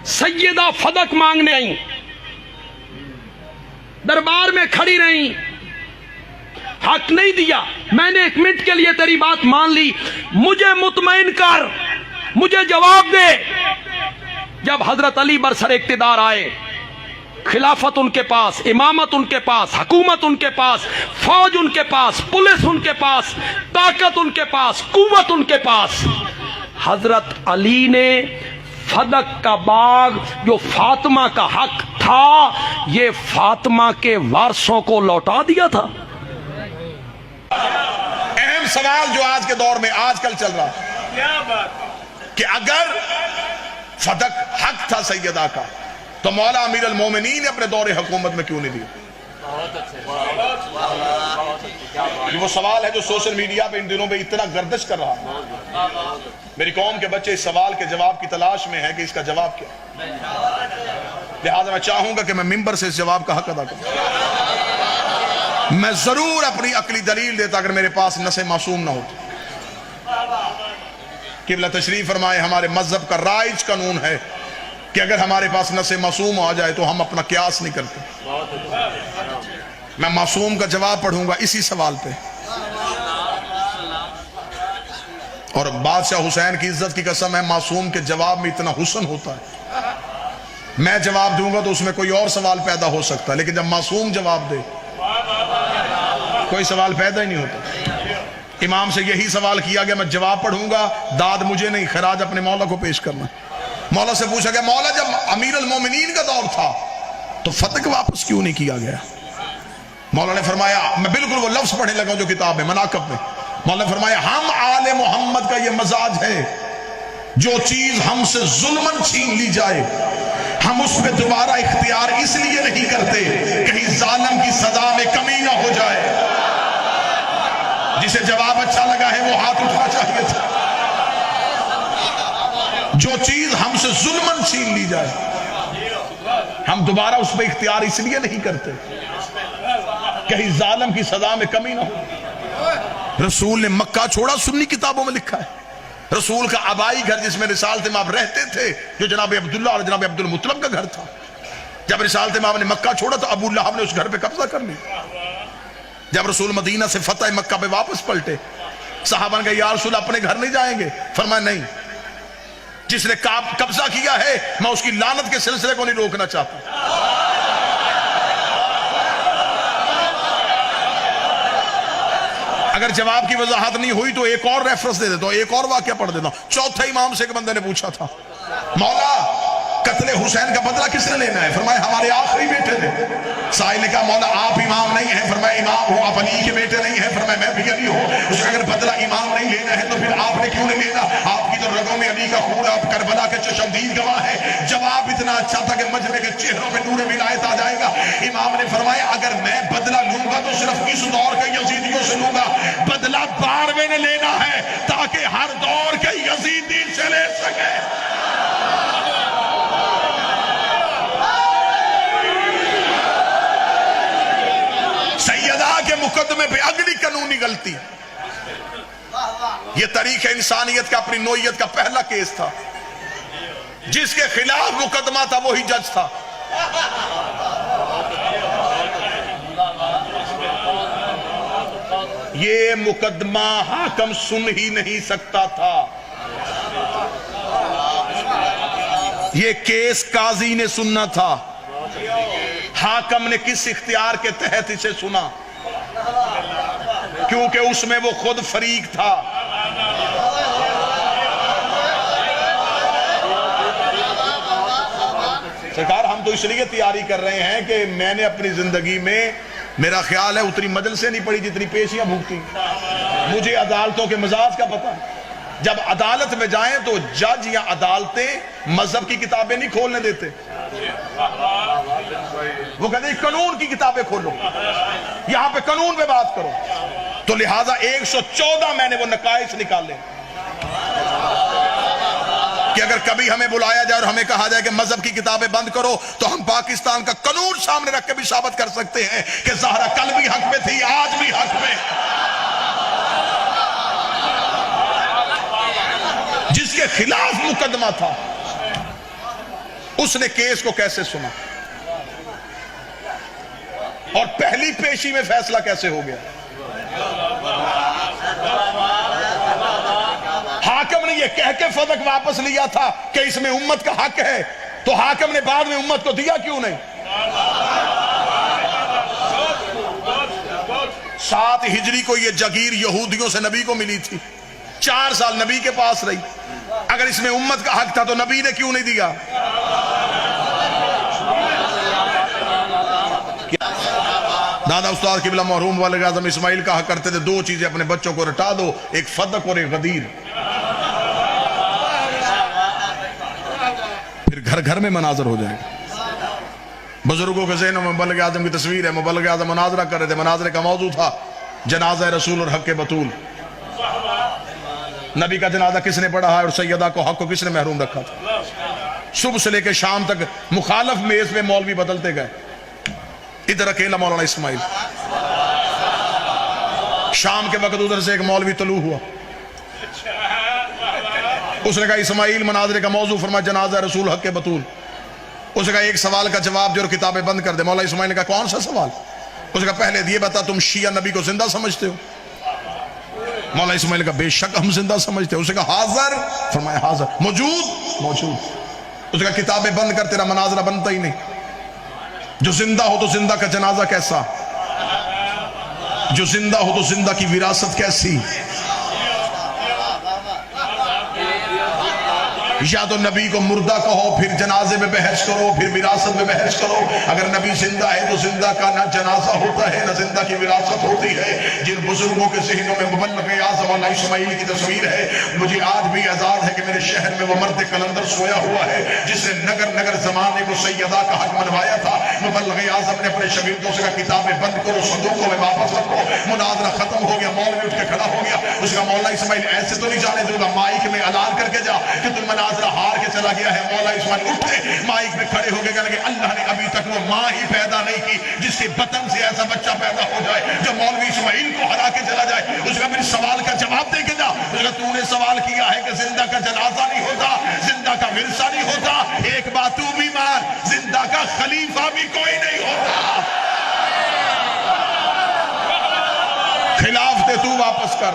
سیدہ فدق مانگنے آئیں، دربار میں کھڑی رہیں، حق نہیں دیا، میں نے 1 منٹ کے لیے تیری بات مان لی، مجھے مطمئن کر، مجھے جواب دے۔ جب حضرت علی برسر اقتدار آئے، خلافت ان کے پاس، امامت ان کے پاس، حکومت ان کے پاس، فوج ان کے پاس، پولیس ان کے پاس، طاقت ان کے پاس، قوت ان کے پاس، حضرت علی نے فدق کا باغ جو فاطمہ کا حق تھا، یہ فاطمہ کے وارثوں کو لوٹا دیا تھا۔ اہم سوال جو آج کے دور میں آج کل چل رہا کہ اگر فدق حق تھا سیدہ کا تو مولا امیر المومنین نے اپنے دور حکومت میں کیوں نہیں دیا؟ یہ وہ سوال ہے جو سوشل میڈیا پہ ان دنوں میں اتنا گردش کر رہا ہے۔ میری قوم کے بچے اس سوال کے جواب کی تلاش میں ہیں کہ اس کا جواب کیا، لہذا میں چاہوں گا کہ میں ممبر سے اس جواب کا حق ادا کروں۔ میں ضرور اپنی عقلی دلیل دیتا اگر میرے پاس نص معصوم نہ ہوتی۔ قبلہ تشریف فرمائے، ہمارے مذہب کا رائج قانون ہے کہ اگر ہمارے پاس نص معصوم آ جائے تو ہم اپنا قیاس نہیں کرتے۔ میں معصوم کا جواب پڑھوں گا اسی سوال پہ، اور بادشاہ حسین کی عزت کی قسم ہے، معصوم کے جواب میں اتنا حسن ہوتا ہے، میں جواب دوں گا تو اس میں کوئی اور سوال پیدا ہو سکتا ہے، لیکن جب معصوم جواب دے کوئی سوال پیدا ہی نہیں ہوتا۔ امام سے یہی سوال کیا گیا، میں جواب پڑھوں گا، داد مجھے نہیں، خراج اپنے مولا کو پیش کرنا۔ مولا سے پوچھا گیا، مولا جب امیر المومنین کا دور تھا تو فتح واپس کیوں نہیں کیا گیا؟ مولا نے فرمایا، میں بالکل وہ لفظ پڑھنے لگا جو کتاب میں مناقب میں، مولا نے فرمایا، ہم آل محمد کا یہ مزاج ہے، جو چیز ہم سے ظلمن چھین لی جائے ہم اس پہ دوبارہ اختیار اس لیے نہیں کرتے کہیں ظالم کی سزا میں کمی نہ ہو جائے۔ جسے جواب اچھا لگا ہے وہ ہاتھ اٹھنا چاہیے تھا۔ جو چیز ہم سے ظلمن چھین لی جائے ہم دوبارہ اس پہ اختیار اس لیے نہیں کرتے کہیں ظالم کی سزا میں کمی نہ ہو۔ رسول نے مکہ چھوڑا، سنی کتابوں میں لکھا ہے۔ رسول کا آبائی گھر جس میں رسالت مآب رہتے تھے، جو جناب عبداللہ اور جناب عبد المطلب کا گھر تھا، جب رسالت مآب نے مکہ چھوڑا تو ابو لہب نے اس گھر پہ قبضہ کر لیا۔ جب رسول مدینہ سے فتح مکہ پہ واپس پلٹے، صحابہ نے کہا، یا رسول اپنے گھر نہیں جائیں گے؟ فرمایا نہیں، جس نے قبضہ کیا ہے میں اس کی لعنت کے سلسلے کو نہیں روکنا چاہتا۔ اگر جواب کی وضاحت نہیں ہوئی تو ایک اور ریفرنس دے دیتا ہوں، ایک اور واقعہ پڑھ دیتا ہوں۔ چوتھے امام سے ایک بندے نے پوچھا تھا، مولا قتل حسین کا بدلہ کس نے لینا ہے؟ فرمایا ہمارے آخری بیٹے نے۔ سائل نے کہا، مولا آپ امام نہیں ہیں؟ فرمایا امام ہو، آپ علی کے بیٹے نہیں ہیں؟ فرمایا میں بھی علی ہوں۔ اس کا اگر بدلہ امام نہیں لینا ہے تو پھر آپ نے کیوں نہیں لینا؟ آپ کی تو رگوں میں علی کا خون، آپ کربلا کے چشمدید گواہ ہے۔ جواب اتنا اچھا تھا کہ مجمع کے چہروں پہ نور ولایت آ جائے گا۔ امام نے فرمایا اگر میں بدلہ لوں گا تو صرف اس دور کے یزیدیوں سے لوں گا، بدلہ 12ویں نے لینا ہے تاکہ ہر دور کے یزیدی سے لے سکے۔ سیدہ کے مقدمے پہ اگلی قانونی غلطی، یہ تاریخ انسانیت کا اپنی نوعیت کا پہلا کیس تھا، جس کے خلاف مقدمہ تھا وہی جج تھا۔ یہ مقدمہ حاکم سن ہی نہیں سکتا تھا، یہ کیس قاضی نے سننا تھا۔ حاکم نے کس اختیار کے تحت اسے سنا؟ کیونکہ اس میں وہ خود فریق تھا۔ سرکار ہم تو اس لیے تیاری کر رہے ہیں کہ میں نے اپنی زندگی میں، میرا خیال ہے اتنی مجلسیں نہیں پڑھی جتنی پیشیاں بھوگتی۔ مجھے عدالتوں کے مزاج کا پتہ ہے۔ جب عدالت میں جائیں تو جج یا عدالتیں مذہب کی کتابیں نہیں کھولنے دیتے، وہ کہتے ہیں قانون کی کتابیں کھولو، یہاں پہ قانون پہ بات کرو۔ تو لہٰذا 114 میں نے وہ نقائص نکالے کہ اگر کبھی ہمیں بلایا جائے اور ہمیں کہا جائے کہ مذہب کی کتابیں بند کرو تو ہم پاکستان کا قانون سامنے رکھ کے بھی ثابت کر سکتے ہیں کہ زہرا کل بھی حق میں تھی، آج بھی حق میں۔ جس کے خلاف مقدمہ تھا اس نے کیس کو کیسے سنا اور پہلی پیشی میں فیصلہ کیسے ہو گیا؟ حاکم نے یہ کہہ کے فدق واپس لیا تھا کہ اس میں امت کا حق ہے، تو حاکم نے بعد میں امت کو دیا کیوں نہیں؟ 7 ہجری کو یہ جگیر یہودیوں سے نبی کو ملی تھی، 4 سال نبی کے پاس رہی، اگر اس میں امت کا حق تھا تو نبی نے کیوں نہیں دیا؟ دادا استاد قبلہ مرحوم والد اعظم اسماعیل کہا کرتے تھے 2 چیزیں اپنے بچوں کو رٹا دو، ایک فدق اور ایک غدیر، پھر گھر گھر میں مناظر ہو جائے گا۔ بزرگوں کے ذہنوں میں مبلغ اعظم کی تصویر ہے، مبلغ اعظم مناظرہ کر رہے تھے، مناظرے کا موضوع تھا جنازہ رسول اور حق بطول، نبی کا جنازہ کس نے پڑھا ہے اور سیدہ کو حق کو کس نے محروم رکھا تھا۔ صبح سے لے کے شام تک مخالف میز پہ مولوی بدلتے گئے، ادھر اکیلا مولانا اسماعیل، شام کے وقت ادھر سے ایک مولوی طلوع ہوا، اس نے کہا اسماعیل مناظرے کا موضوع فرمایا جنازہ رسول حق بطول، اس نے کہا ایک سوال کا جواب جو کتابیں بند کر دے۔ مولانا اسماعیل نے کہا کون سا سوال؟ اس نے کہا پہلے یہ بتا تم شیعہ نبی کو زندہ سمجھتے ہو؟ مولانا اسماعیل نے کہا بے شک ہم زندہ سمجھتے ہیں۔ اس نے کہا حاضر؟ فرمایا حاضر۔ موجود؟ موجود۔ اس نے کہا کتابیں بند کر، تیرا مناظرہ بنتا ہی نہیں، جو زندہ ہو تو زندہ کا جنازہ کیسا، جو زندہ ہو تو زندہ کی وراثت کیسی؟ یا تو نبی کو مردہ کہو پھر جنازے میں بحث کرو پھر وراثت میں بحث کرو، اگر نبی زندہ ہے تو زندہ کا نہ جنازہ ہوتا ہے نہ زندہ کی وراثت ہوتی ہے۔ جن بزرگوں کے ذہنوں میں مبلغ اعظم مولانا اسماعیل کی تصویر ہے، مجھے آج بھی آزاد ہے کہ میرے شہر میں وہ مرد کلندر سویا ہوا ہے جس نے نگر نگر زمانے کو سیدہ کا حق منوایا تھا۔ مبلغ اعظم نے اپنے شاگردوں سے کہا کتابیں بند کرو، صندوقوں میں واپس رکھو، مناظرہ ختم ہو گیا، مولوی اٹھ کے کھڑا ہو گیا، اس کا مولانا اسماعیل ایسے تو نہیں جانے دوں گا، مائک میں اعلان کر کے جا کہ تم مناظرہ ہار کے چلا گیا ہے۔ مولا اسماعیل اٹھے، مائک میں کھڑے ہو کے کہنے لگے اللہ نے ابھی تک وہ ماں ہی پیدا نہیں کی جس کے بطن سے ایسا بچہ پیدا ہو جائے جو مولوی اسماعیل کو ہرا کے چلا جائے۔ اس کا میرے سوال کا جواب دے کے جا۔ اس کا تو نے سوال کیا ہے کہ زندہ کا جنازہ نہیں ہوتا، زندہ کا ورثہ نہیں ہوتا، ایک بات تو بھی مان، زندہ کا خلیفہ بھی کوئی نہیں ہوتا۔ خلاف تے تو واپس کر۔